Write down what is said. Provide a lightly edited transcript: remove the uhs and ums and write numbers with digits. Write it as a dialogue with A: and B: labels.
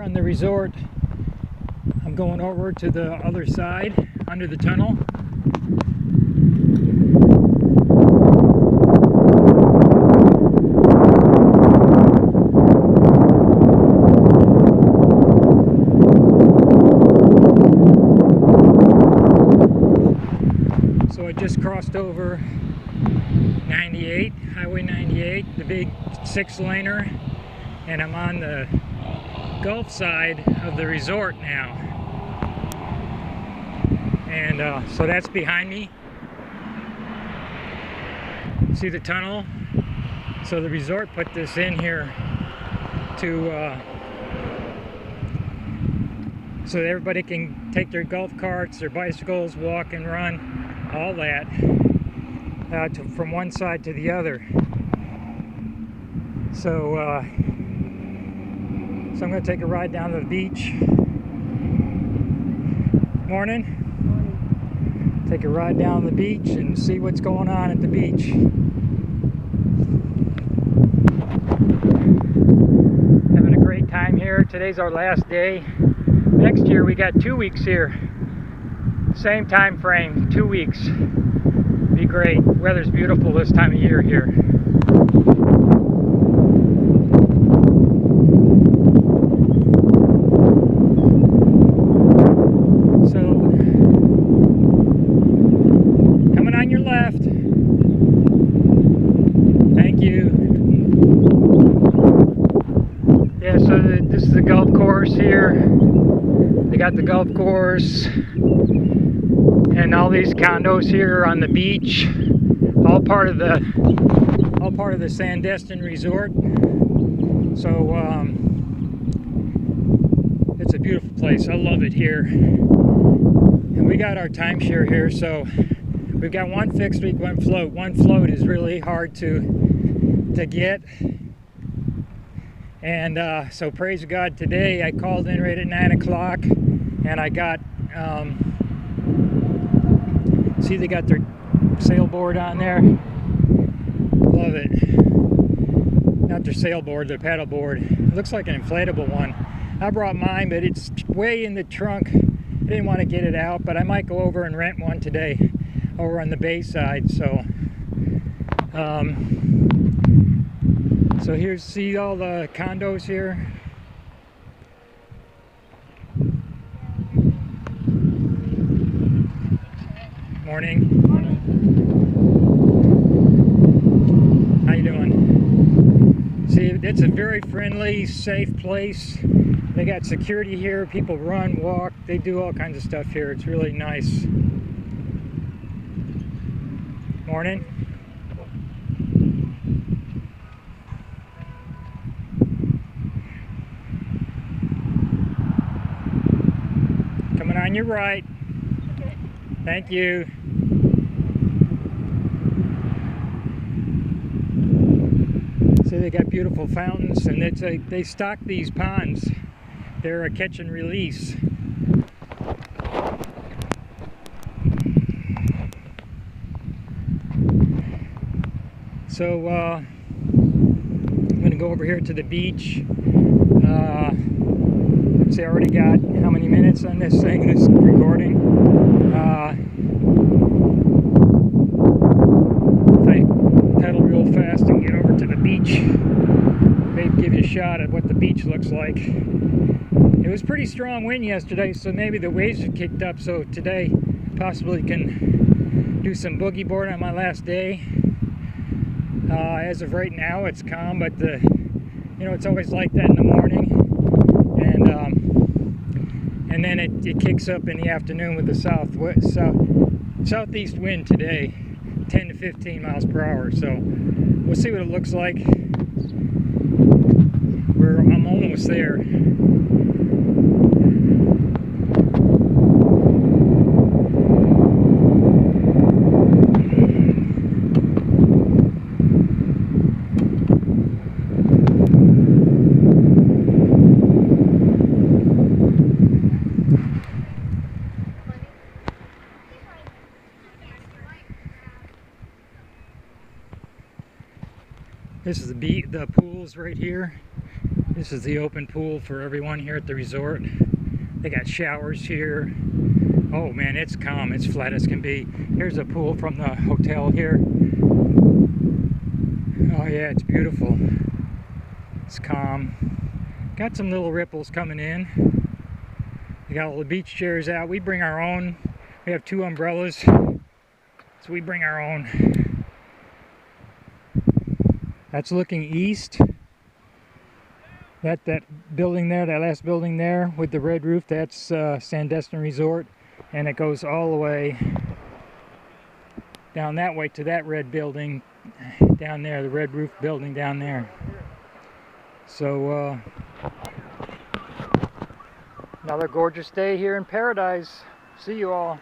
A: on the resort. I'm going over to the other side under the tunnel. So I just crossed over 98, Highway 98, the big 6-laner, and I'm on the Gulf side of the resort now. And so that's behind me. See the tunnel? So the resort put this in here to so that everybody can take their golf carts, their bicycles, walk and run, all that, from one side to the other. So, so I'm going to take a ride down to the beach. Morning. Take a ride down the beach and see what's going on at the beach. Having a great time here. Today's our last day. Next year we got 2 weeks here. Same time frame, 2 weeks. Be great. Weather's beautiful this time of year here. This is the golf course here. They got the golf course and all these condos here on the beach, all part of the Sandestin Resort. So it's a beautiful place. I love it here. And we got our timeshare here, so we've got one fixed week, one float. One float is really hard to get. And so praise God, today I called in right at 9 o'clock and I got, see they got their sailboard on there. Love it. Not their sailboard, their paddleboard. It looks like an inflatable one. I brought mine, but it's way in the trunk. I didn't want to get it out, but I might go over and rent one today over on the bay side. So so here's, see all the condos here. Morning. How you doing? See, it's a very friendly, safe place. They got security here. People run, walk. They do all kinds of stuff here. It's really nice. Morning. On your right. Okay. Thank you. See, they got beautiful fountains, and it's they stock these ponds. They're a catch and release. So I'm going to go over here to the beach. See, I already got how many minutes on this thing, this recording. If I pedal real fast and get over to the beach, maybe give you a shot at what the beach looks like. It was pretty strong wind yesterday, so maybe the waves have kicked up, so today possibly can do some boogie board on my last day. As of right now, it's calm, but you know, it's always like that in the morning. And then it kicks up in the afternoon with the southeast wind today, 10 to 15 miles per hour. So we'll see what it looks like. I'm almost there. This is the pools right here. This is the open pool for everyone here at the resort. They got showers here. Oh man, it's calm. It's flat as can be. Here's a pool from the hotel here. Oh yeah, it's beautiful. It's calm. Got some little ripples coming in. We got all the beach chairs out. We bring our own. We have 2 umbrellas, so we bring our own. That's looking east. That building there, that last building there with the red roof, that's Sandestin Resort, and it goes all the way down that way to that red building down there, the red roof building down there. So another gorgeous day here in paradise. See you all.